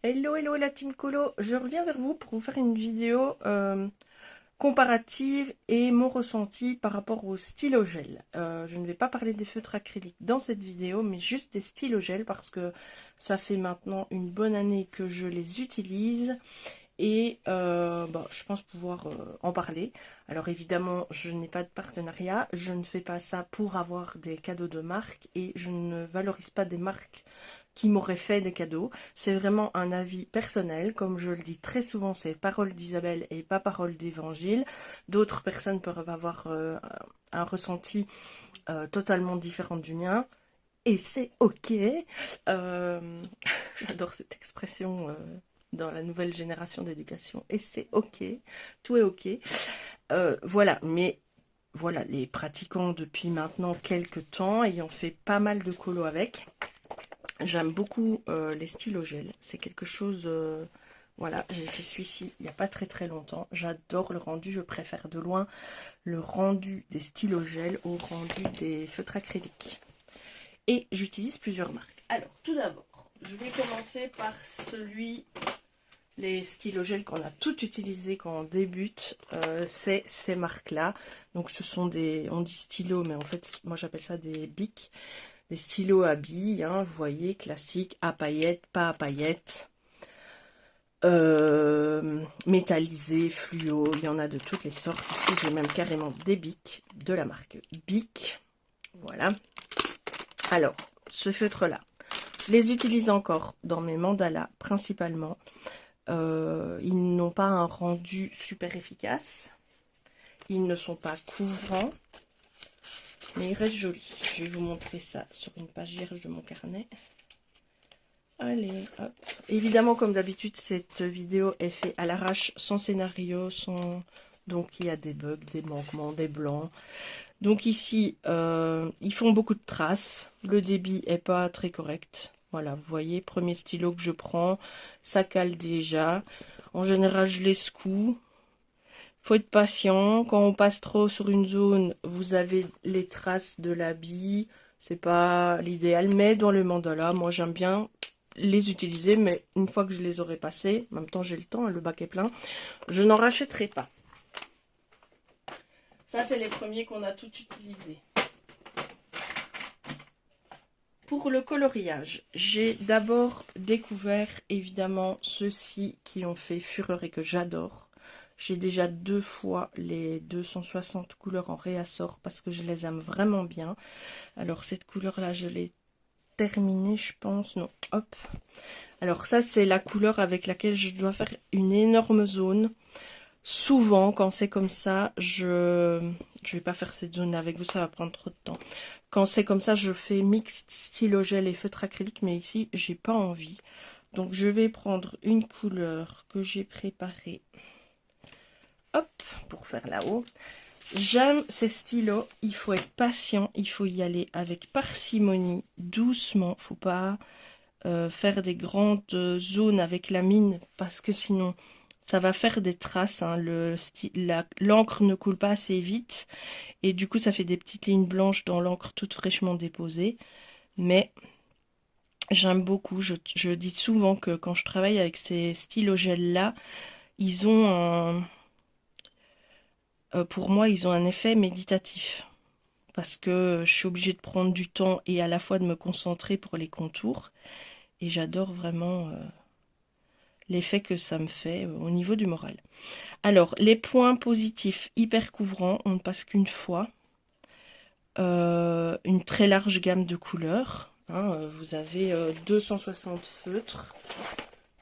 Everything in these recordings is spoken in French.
Hello la team colo, je reviens vers vous pour vous faire une vidéo comparative et mon ressenti par rapport au stylo gel. Je ne vais pas parler des feutres acryliques dans cette vidéo, mais juste des stylos gel parce que ça fait maintenant une bonne année que je les utilise et je pense pouvoir en parler. Alors évidemment, je n'ai pas de partenariat, je ne fais pas ça pour avoir des cadeaux de marque et je ne valorise pas des marques qui m'auraient fait des cadeaux. C'est vraiment un avis personnel, comme je le dis très souvent, c'est parole d'Isabelle et pas parole d'évangile. D'autres personnes peuvent avoir un ressenti totalement différent du mien. Et c'est ok. J'adore cette expression dans la nouvelle génération d'éducation. Et c'est ok. Tout est ok. Voilà, mais voilà, les pratiquants depuis maintenant quelques temps, ayant fait pas mal de colo avec, j'aime beaucoup les stylos gel. C'est quelque chose... voilà, j'ai fait celui-ci il n'y a pas très longtemps. J'adore le rendu. Je préfère de loin le rendu des stylos gel au rendu des feutres acryliques. Et j'utilise plusieurs marques. Alors, tout d'abord, je vais commencer par les stylos gel qu'on a tout utilisé quand on débute. C'est ces marques-là. Donc, ce sont des... On dit stylos, mais en fait, moi j'appelle ça des bics. Des stylos à billes, hein, vous voyez, classiques, à paillettes, pas à paillettes. Métallisés, fluo, il y en a de toutes les sortes. Ici, j'ai même carrément des bics de la marque Bic. Voilà. Alors, ce feutre-là, je les utilise encore dans mes mandalas, principalement. Ils n'ont pas un rendu super efficace. Ils ne sont pas couvrants. Mais ils restent jolis. Je vais vous montrer ça sur une page vierge de mon carnet. Allez, hop. Évidemment, comme d'habitude, cette vidéo est faite à l'arrache, sans scénario, sans... Donc, il y a des bugs, des manquements, des blancs. Donc ici, ils font beaucoup de traces. Le débit est pas très correct. Voilà, vous voyez, premier stylo que je prends, ça cale déjà. En général, je les secoue. Faut être patient. Quand on passe trop sur une zone, vous avez les traces de la bille. C'est pas l'idéal, mais dans le mandala, moi j'aime bien les utiliser. Mais une fois que je les aurai passés, en même temps j'ai le temps, le bac est plein, je n'en rachèterai pas. Ça, c'est les premiers qu'on a tout utilisés. Pour le coloriage, j'ai d'abord découvert évidemment ceux-ci qui ont fait fureur et que j'adore. J'ai déjà 2 fois les 260 couleurs en réassort parce que je les aime vraiment bien. Alors cette couleur-là, je l'ai terminée, je pense. Non, hop. Alors ça, c'est la couleur avec laquelle je dois faire une énorme zone. Souvent, quand c'est comme ça, je vais pas faire cette zone avec vous, ça va prendre trop de temps. Quand c'est comme ça, je fais mixte stylo gel et feutre acrylique, mais ici, j'ai pas envie. Donc, je vais prendre une couleur que j'ai préparée. Hop, pour faire là-haut. J'aime ces stylos, il faut être patient, il faut y aller avec parcimonie, doucement. Faut pas faire des grandes zones avec la mine, parce que sinon... ça va faire des traces, hein. L'encre ne coule pas assez vite. Et du coup, ça fait des petites lignes blanches dans l'encre toute fraîchement déposée. Mais j'aime beaucoup. Je dis souvent que quand je travaille avec ces stylos gel-là, ils ont pour moi, ils ont un effet méditatif. Parce que je suis obligée de prendre du temps et à la fois de me concentrer pour les contours. Et j'adore vraiment... l'effet que ça me fait au niveau du moral. Alors, les points positifs, hyper couvrants, on ne passe qu'une fois. Une très large gamme de couleurs. Hein, vous avez 260 feutres.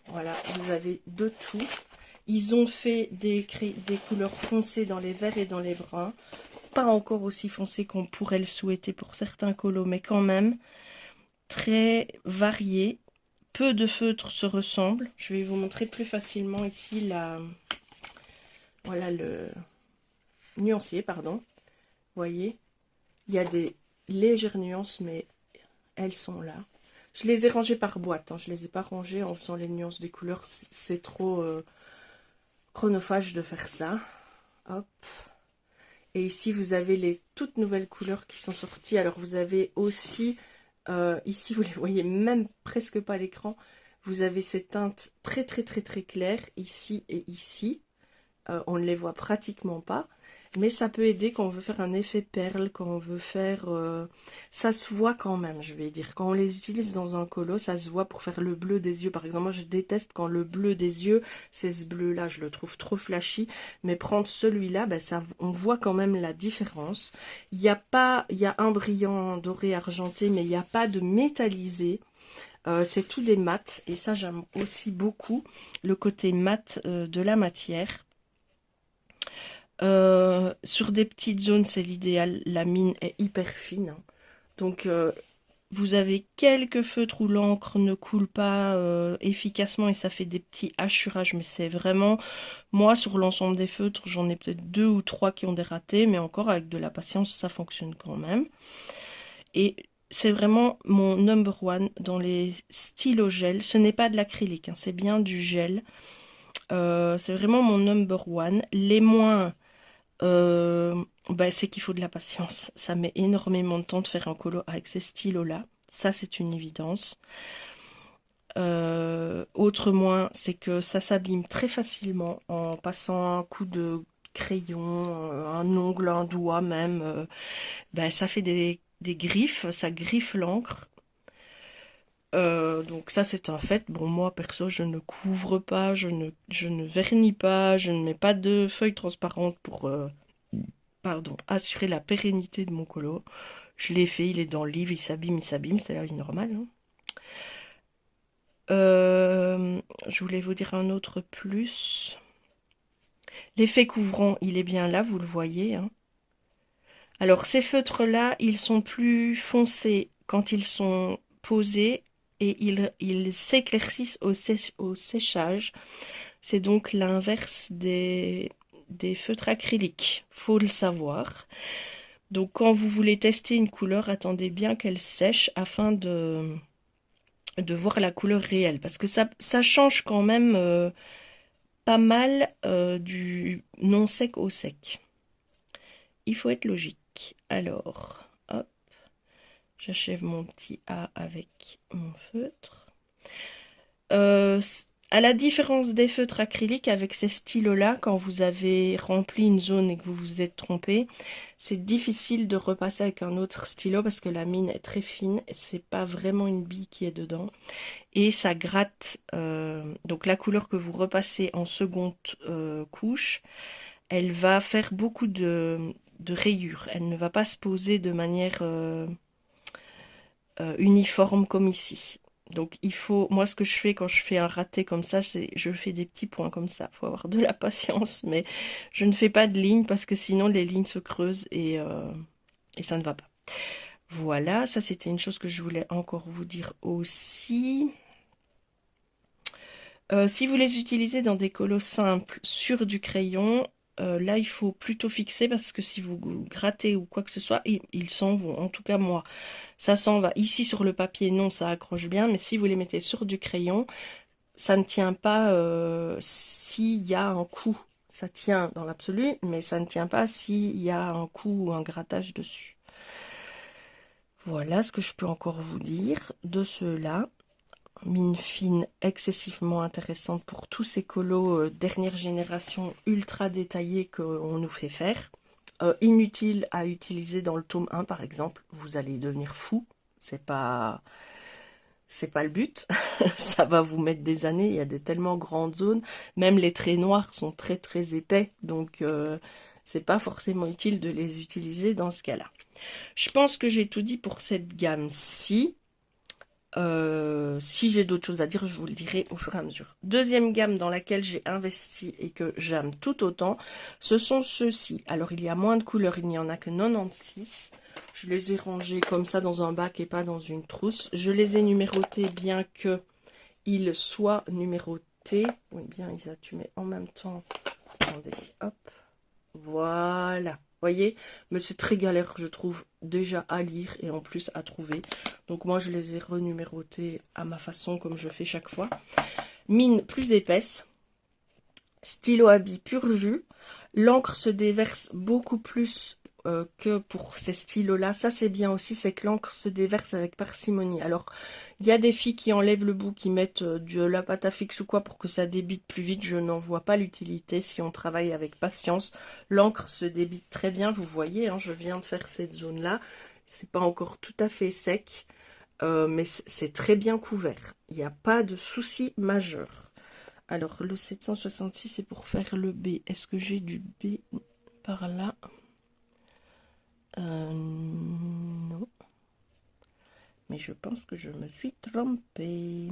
Voilà, vous avez de tout. Ils ont fait des couleurs foncées dans les verts et dans les bruns. Pas encore aussi foncées qu'on pourrait le souhaiter pour certains colos, mais quand même très variés. Peu de feutres se ressemblent. Je vais vous montrer plus facilement ici voilà nuancier, pardon. Vous voyez, il y a des légères nuances, mais elles sont là. Je les ai rangées par boîte, hein. Je les ai pas rangées en faisant les nuances des couleurs. C'est trop chronophage de faire ça. Hop. Et ici, vous avez les toutes nouvelles couleurs qui sont sorties. Alors, vous avez aussi, ici, vous les voyez même presque pas à l'écran. Vous avez ces teintes très, très, très, très claires, ici et ici. On ne les voit pratiquement pas. Mais ça peut aider quand on veut faire un effet perle, quand on veut faire... ça se voit quand même, je vais dire. Quand on les utilise dans un colo, ça se voit pour faire le bleu des yeux. Par exemple, moi, je déteste quand le bleu des yeux, c'est ce bleu-là, je le trouve trop flashy. Mais prendre celui-là, ben, ça, on voit quand même la différence. Il y a un brillant doré argenté, mais il n'y a pas de métallisé. C'est tout des mats. Et ça, j'aime aussi beaucoup le côté mat de la matière. Sur des petites zones, c'est l'idéal. La mine est hyper fine. Hein. Donc, vous avez quelques feutres où l'encre ne coule pas efficacement et ça fait des petits hachurages. Mais c'est vraiment... Moi, sur l'ensemble des feutres, j'en ai peut-être 2 ou 3 qui ont des ratés. Mais encore, avec de la patience, ça fonctionne quand même. Et c'est vraiment mon number one dans les stylos gel. Ce n'est pas de l'acrylique, hein, c'est bien du gel. C'est vraiment mon number one. Les moins... bah, c'est qu'il faut de la patience. Ça met énormément de temps de faire un colo avec ces stylos-là. Ça, c'est une évidence. Autre moins, c'est que ça s'abîme très facilement en passant un coup de crayon, un ongle, un doigt même. Bah, ça fait des griffes, ça griffe l'encre. Donc ça c'est un fait. Bon, moi perso je ne couvre pas, je ne vernis pas, je ne mets pas de feuilles transparentes pour pardon, assurer la pérennité de mon colo. Je l'ai fait, il est dans le livre, il s'abîme, c'est la vie normale. Hein. Je voulais vous dire un autre plus. L'effet couvrant, il est bien là, vous le voyez. Hein. Alors ces feutres-là, ils sont plus foncés quand ils sont posés et ils s'éclaircissent au séchage. C'est donc l'inverse des feutres acryliques, faut le savoir. Donc quand vous voulez tester une couleur, attendez bien qu'elle sèche afin de voir la couleur réelle. Parce que ça change quand même pas mal du non sec au sec. Il faut être logique. Alors, hop, j'achève mon petit A avec mon feutre. À la différence des feutres acryliques, avec ces stylos-là, quand vous avez rempli une zone et que vous vous êtes trompé, c'est difficile de repasser avec un autre stylo parce que la mine est très fine et c'est pas vraiment une bille qui est dedans. Et ça gratte, donc la couleur que vous repassez en seconde couche, elle va faire beaucoup de rayures. Elle ne va pas se poser de manière uniforme comme ici. Donc il faut, moi ce que je fais quand je fais un raté comme ça, c'est je fais des petits points comme ça. Il faut avoir de la patience, mais je ne fais pas de lignes parce que sinon les lignes se creusent et ça ne va pas. Voilà, ça c'était une chose que je voulais encore vous dire aussi. Si vous les utilisez dans des colos simples sur du crayon, là il faut plutôt fixer parce que si vous grattez ou quoi que ce soit, ils s'en vont. En tout cas moi, ça s'en va. Ici sur le papier, non, ça accroche bien, mais si vous les mettez sur du crayon, ça ne tient pas s'il y a un coup. Ça tient dans l'absolu, mais ça ne tient pas s'il y a un coup ou un grattage dessus. Voilà ce que je peux encore vous dire de ceux-là. Mine fine excessivement intéressante pour tous ces colos dernière génération ultra détaillés qu'on nous fait faire. Inutile à utiliser dans le tome 1 par exemple, vous allez devenir fou, c'est pas le but, ça va vous mettre des années, il y a des tellement grandes zones, même les traits noirs sont très très épais, donc c'est pas forcément utile de les utiliser dans ce cas-là. Je pense que j'ai tout dit pour cette gamme-ci. Si j'ai d'autres choses à dire, je vous le dirai au fur et à mesure. Deuxième gamme dans laquelle j'ai investi et que j'aime tout autant, ce sont ceux-ci. Alors, il y a moins de couleurs, il n'y en a que 96. Je les ai rangés comme ça dans un bac et pas dans une trousse. Je les ai numérotés bien qu'ils soient numérotés. Oui, bien, Isa, tu mets en même temps. Attendez, hop. Voilà. Voyez, mais c'est très galère, je trouve, déjà à lire et en plus à trouver. Donc moi, je les ai renumérotés à ma façon, comme je fais chaque fois. Mine plus épaisse. Stylo à billes pur jus. L'encre se déverse beaucoup plus que pour ces stylos-là. Ça, c'est bien aussi, c'est que l'encre se déverse avec parcimonie. Alors, il y a des filles qui enlèvent le bout, qui mettent de la pâte à fixe ou quoi pour que ça débite plus vite. Je n'en vois pas l'utilité si on travaille avec patience. L'encre se débite très bien. Vous voyez, hein, je viens de faire cette zone-là. C'est pas encore tout à fait sec, mais c'est très bien couvert. Il n'y a pas de souci majeur. Alors, le 766, c'est pour faire le B. Est-ce que j'ai du B par là? Non. Mais je pense que je me suis trompée.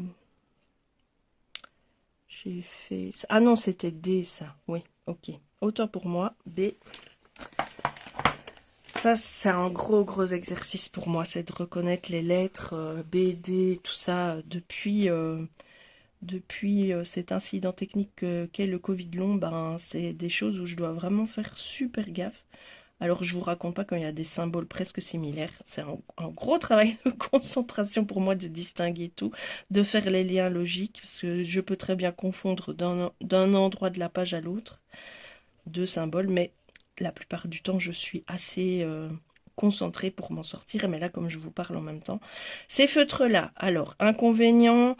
J'ai fait... Ah non, c'était D, ça. Oui, ok. Autant pour moi, B. Ça, c'est un gros exercice pour moi. C'est de reconnaître les lettres B, D, tout ça, depuis cet incident technique qu'est le Covid long. Ben, c'est des choses où je dois vraiment faire super gaffe. Alors, je vous raconte pas quand il y a des symboles presque similaires. C'est un gros travail de concentration pour moi de distinguer tout, de faire les liens logiques, parce que je peux très bien confondre d'un endroit de la page à l'autre deux symboles, mais la plupart du temps, je suis assez concentrée pour m'en sortir. Mais là, comme je vous parle en même temps, ces feutres-là, alors, inconvénient,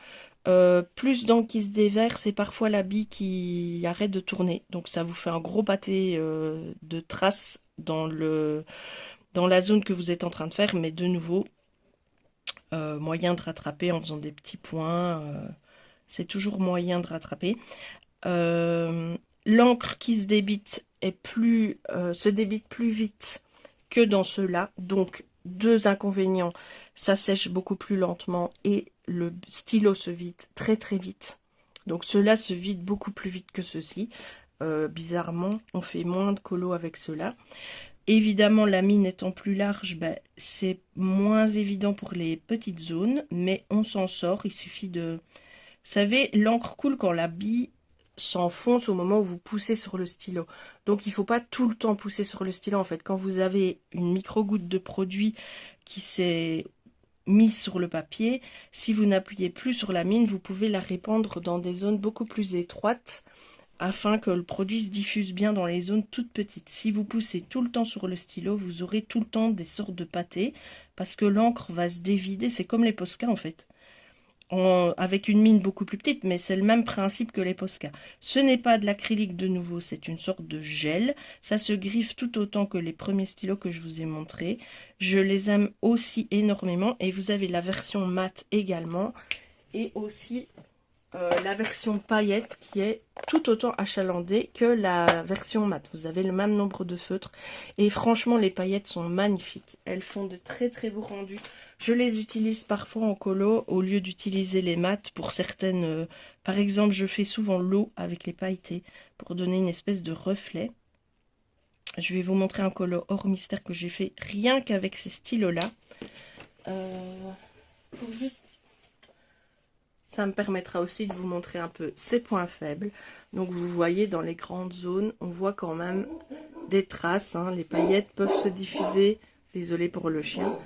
plus d'encre qui se déverse et parfois la bille qui arrête de tourner. Donc, ça vous fait un gros pâté de traces dans la zone que vous êtes en train de faire, mais de nouveau, moyen de rattraper en faisant des petits points, c'est toujours moyen de rattraper. L'encre qui se débite se débite plus vite que dans ceux-là, donc deux inconvénients, ça sèche beaucoup plus lentement et le stylo se vide très vite. Donc ceux-là se vident beaucoup plus vite que ceux-ci. Bizarrement, on fait moins de colo avec ceux-là. Évidemment, la mine étant plus large, ben, c'est moins évident pour les petites zones, mais on s'en sort. Il suffit de... Vous savez, l'encre coule quand la bille s'enfonce au moment où vous poussez sur le stylo. Donc, il ne faut pas tout le temps pousser sur le stylo. En fait, quand vous avez une micro-goutte de produit qui s'est mise sur le papier, si vous n'appuyez plus sur la mine, vous pouvez la répandre dans des zones beaucoup plus étroites, afin que le produit se diffuse bien dans les zones toutes petites. Si vous poussez tout le temps sur le stylo, vous aurez tout le temps des sortes de pâtés, parce que l'encre va se dévider, c'est comme les Posca en fait. Avec une mine beaucoup plus petite, mais c'est le même principe que les Posca. Ce n'est pas de l'acrylique de nouveau, c'est une sorte de gel. Ça se griffe tout autant que les premiers stylos que je vous ai montrés. Je les aime aussi énormément, et vous avez la version mat également, et aussi... la version paillette qui est tout autant achalandée que la version mat. Vous avez le même nombre de feutres et franchement les paillettes sont magnifiques. Elles font de très beaux rendus. Je les utilise parfois en colo au lieu d'utiliser les mats pour certaines. Par exemple, je fais souvent l'eau avec les pailletés pour donner une espèce de reflet. Je vais vous montrer un colo hors mystère que j'ai fait rien qu'avec ces stylos-là. Pour juste... Ça me permettra aussi de vous montrer un peu ses points faibles. Donc vous voyez dans les grandes zones, on voit quand même des traces. Hein. Les paillettes peuvent se diffuser. Désolée pour le chien.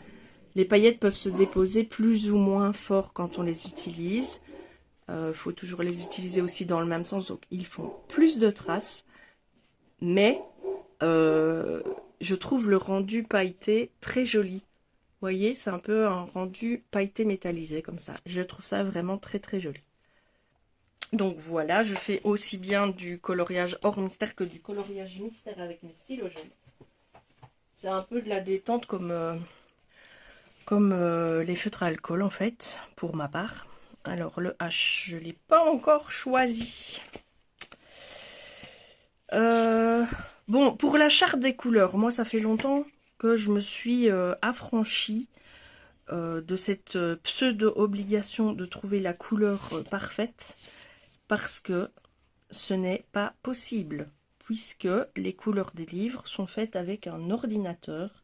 Les paillettes peuvent se déposer plus ou moins fort quand on les utilise. Faut toujours les utiliser aussi dans le même sens. Donc ils font plus de traces. Mais je trouve le rendu pailleté très joli. Vous voyez, c'est un peu un rendu pailleté métallisé comme ça. Je trouve ça vraiment très joli. Donc voilà, je fais aussi bien du coloriage hors mystère que du coloriage mystère avec mes stylos gel. C'est un peu de la détente comme les feutres à alcool en fait, pour ma part. Alors le H, je ne l'ai pas encore choisi. Bon, pour la charte des couleurs, moi ça fait longtemps que je me suis affranchie de cette pseudo-obligation de trouver la couleur parfaite, parce que ce n'est pas possible, puisque les couleurs des livres sont faites avec un ordinateur,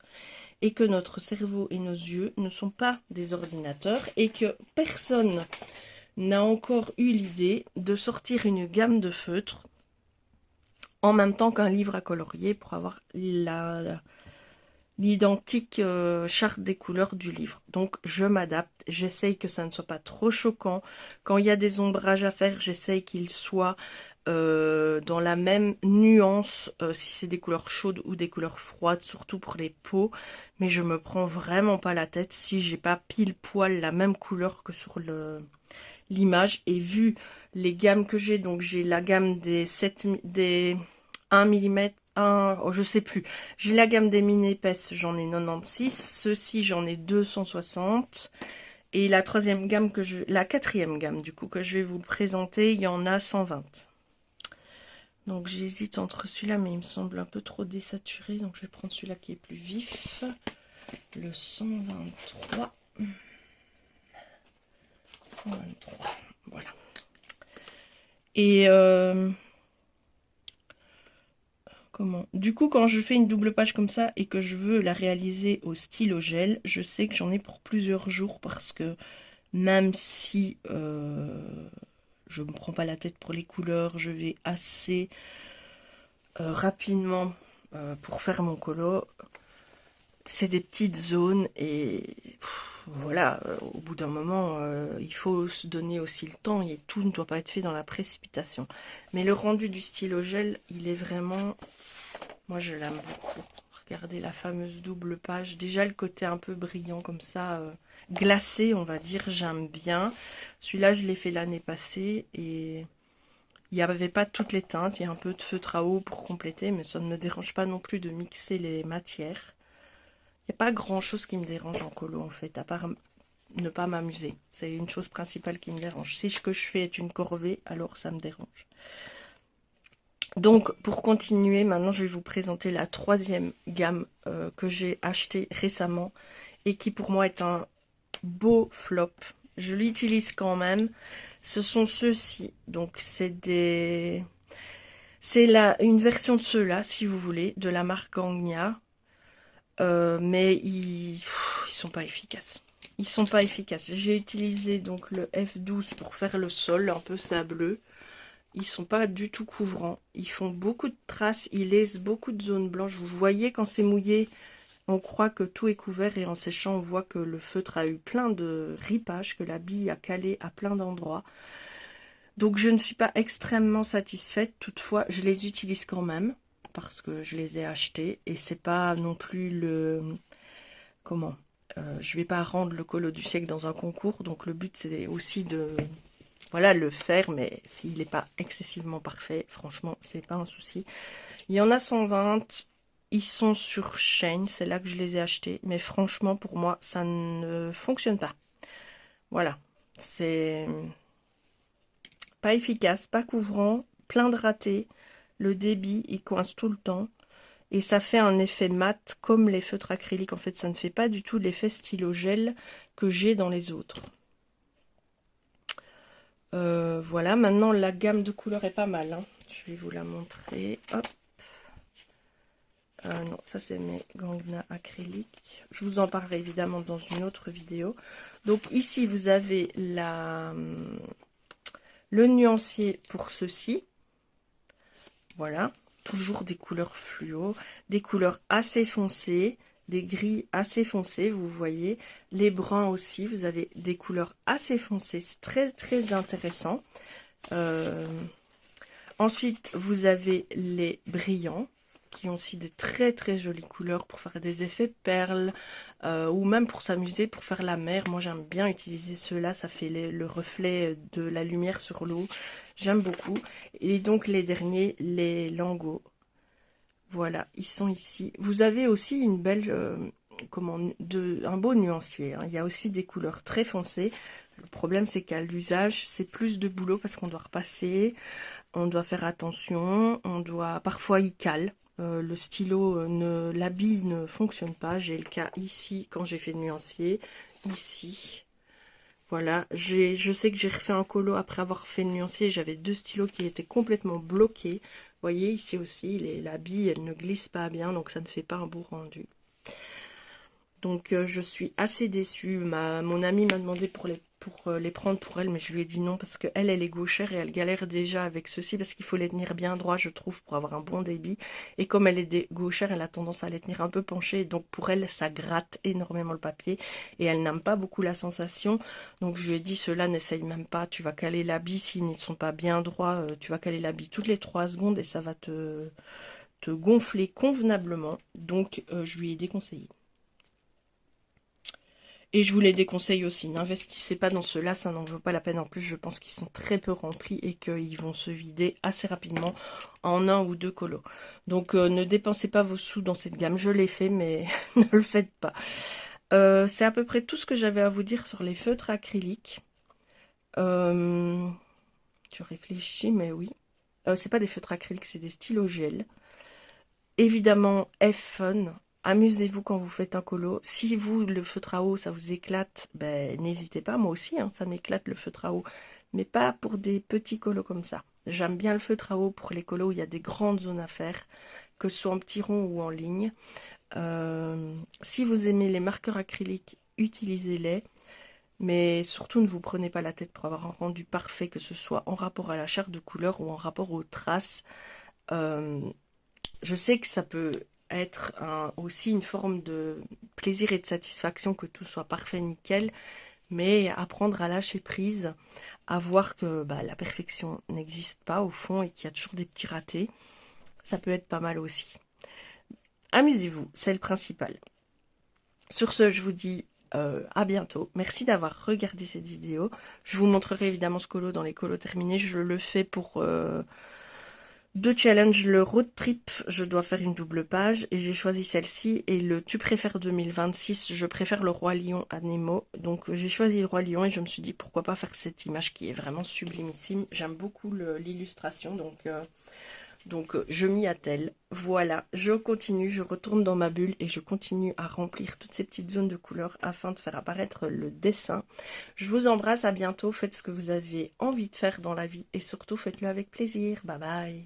et que notre cerveau et nos yeux ne sont pas des ordinateurs, et que personne n'a encore eu l'idée de sortir une gamme de feutres en même temps qu'un livre à colorier pour avoir l'identique charte des couleurs du livre. Donc je m'adapte, j'essaye que ça ne soit pas trop choquant. Quand il y a des ombrages à faire, j'essaye qu'ils soient dans la même nuance, si c'est des couleurs chaudes ou des couleurs froides, surtout pour les peaux. Mais je me prends vraiment pas la tête si j'ai pas pile poil la même couleur que sur l'image. Et vu les gammes que j'ai, donc j'ai la gamme des 1 mm, je sais plus. J'ai la gamme des mini épaisses, j'en ai 96. Ceux-ci, j'en ai 260. Et la quatrième gamme du coup que je vais vous présenter, il y en a 120. Donc j'hésite entre celui-là, mais il me semble un peu trop désaturé. Donc je vais prendre celui-là qui est plus vif. Le 123. 123. Voilà. Et du coup, quand je fais une double page comme ça et que je veux la réaliser au stylo gel, je sais que j'en ai pour plusieurs jours parce que même si je me prends pas la tête pour les couleurs, je vais assez rapidement pour faire mon colo. C'est des petites zones et voilà, au bout d'un moment, il faut se donner aussi le temps et tout ne doit pas être fait dans la précipitation. Mais le rendu du stylo gel, il est vraiment... Moi, je l'aime beaucoup. Regardez la fameuse double page. Déjà, le côté un peu brillant comme ça, glacé, on va dire, j'aime bien. Celui-là, je l'ai fait l'année passée et il n'y avait pas toutes les teintes. Il y a un peu de feutre à eau pour compléter, mais ça ne me dérange pas non plus de mixer les matières. Il n'y a pas grand-chose qui me dérange en colo, en fait, à part ne pas m'amuser. C'est une chose principale qui me dérange. Si ce que je fais est une corvée, alors ça me dérange. Donc, pour continuer, maintenant, je vais vous présenter la troisième gamme que j'ai achetée récemment et qui, pour moi, est un beau flop. Je l'utilise quand même. Ce sont ceux-ci. Donc, c'est une version de ceux-là, si vous voulez, de la marque Gagna. Mais ils sont pas efficaces. Ils sont pas efficaces. J'ai utilisé donc le F12 pour faire le sol, un peu sableux. Ils sont pas du tout couvrants. Ils font beaucoup de traces. Ils laissent beaucoup de zones blanches. Vous voyez, quand c'est mouillé, on croit que tout est couvert. Et en séchant, on voit que le feutre a eu plein de ripages, que la bille a calé à plein d'endroits. Donc, je ne suis pas extrêmement satisfaite. Toutefois, je les utilise quand même. Parce que je les ai achetés. Et c'est pas non plus le... Comment je vais pas rendre le colo du siècle dans un concours. Donc, le but, c'est aussi de... Voilà, le faire, mais s'il n'est pas excessivement parfait, franchement, c'est pas un souci. Il y en a 120, ils sont sur Shein, c'est là que je les ai achetés. Mais franchement, pour moi, ça ne fonctionne pas. Voilà, c'est pas efficace, pas couvrant, plein de ratés. Le débit, il coince tout le temps. Et ça fait un effet mat comme les feutres acryliques. En fait, ça ne fait pas du tout l'effet stylo gel que j'ai dans les autres. Voilà, maintenant la gamme de couleurs est pas mal. Hein. Je vais vous la montrer. Hop. Non, ça c'est mes Gagna acryliques. Je vous en parlerai évidemment dans une autre vidéo. Donc ici, vous avez le nuancier pour ceci. Voilà, toujours des couleurs fluo, des couleurs assez foncées, des gris assez foncés, vous voyez. Les bruns aussi, vous avez des couleurs assez foncées. C'est très très intéressant. Ensuite, vous avez les brillants qui ont aussi de très très jolies couleurs pour faire des effets perles ou même pour s'amuser, pour faire la mer. Moi, j'aime bien utiliser ceux-là. Ça fait le reflet de la lumière sur l'eau. J'aime beaucoup. Et donc, les derniers, les lingots. Voilà, ils sont ici. Vous avez aussi une belle, un beau nuancier. Hein. Il y a aussi des couleurs très foncées. Le problème, c'est qu'à l'usage, c'est plus de boulot parce qu'on doit repasser, on doit faire attention, parfois il cale. Le stylo, la bille ne fonctionne pas. J'ai le cas ici quand j'ai fait le nuancier, ici. Voilà, je sais que j'ai refait un colo après avoir fait le nuancier. J'avais deux stylos qui étaient complètement bloqués. Vous voyez ici aussi, la bille, elle ne glisse pas bien, donc ça ne fait pas un beau rendu. Donc je suis assez déçue. Mon amie m'a demandé pour les prendre pour elle, mais je lui ai dit non parce qu'elle est gauchère et elle galère déjà avec ceci parce qu'il faut les tenir bien droit, je trouve, pour avoir un bon débit. Et comme elle est gauchère, elle a tendance à les tenir un peu penchés, donc pour elle, ça gratte énormément le papier et elle n'aime pas beaucoup la sensation. Donc je lui ai dit, ceux-là, n'essaye même pas, tu vas caler l'habit, s'ils ne sont pas bien droits, tu vas caler l'habit toutes les 3 secondes et ça va te gonfler convenablement. Donc je lui ai déconseillé. Et je vous les déconseille aussi, n'investissez pas dans ceux-là, ça n'en vaut pas la peine. En plus, je pense qu'ils sont très peu remplis et qu'ils vont se vider assez rapidement en 1 ou 2 colos. Donc ne dépensez pas vos sous dans cette gamme, je l'ai fait, mais ne le faites pas. C'est à peu près tout ce que j'avais à vous dire sur les feutres acryliques. Je réfléchis, mais oui. C'est pas des feutres acryliques, c'est des stylos gel. Évidemment, have fun. Amusez-vous quand vous faites un colo. Si vous, le feutre à eau, ça vous éclate, ben, n'hésitez pas. Moi aussi, hein, ça m'éclate le feutre à eau. Mais pas pour des petits colos comme ça. J'aime bien le feutre à eau pour les colos où il y a des grandes zones à faire, que ce soit en petit rond ou en ligne. Si vous aimez les marqueurs acryliques, utilisez-les. Mais surtout, ne vous prenez pas la tête pour avoir un rendu parfait, que ce soit en rapport à la charte de couleur ou en rapport aux traces. Je sais que ça peut être aussi une forme de plaisir et de satisfaction que tout soit parfait, nickel, mais apprendre à lâcher prise, à voir que la perfection n'existe pas au fond et qu'il y a toujours des petits ratés, ça peut être pas mal aussi. Amusez-vous, c'est le principal. Sur ce, je vous dis à bientôt. Merci d'avoir regardé cette vidéo. Je vous montrerai évidemment ce colo dans les colos terminés. Je le fais pour 2 challenges. Le road trip, je dois faire une double page et j'ai choisi celle-ci. Et le tu préfères 2026, je préfère le roi lion à Nemo. Donc j'ai choisi le roi lion et je me suis dit pourquoi pas faire cette image qui est vraiment sublimissime. J'aime beaucoup l'illustration, donc je m'y attelle. Voilà, je continue, je retourne dans ma bulle et je continue à remplir toutes ces petites zones de couleurs afin de faire apparaître le dessin. Je vous embrasse, à bientôt, faites ce que vous avez envie de faire dans la vie et surtout faites-le avec plaisir. Bye bye.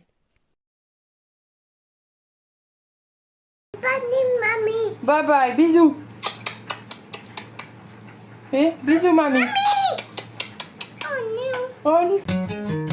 Bye bye, bisous. Et bisous mamie. Oh non. Oh.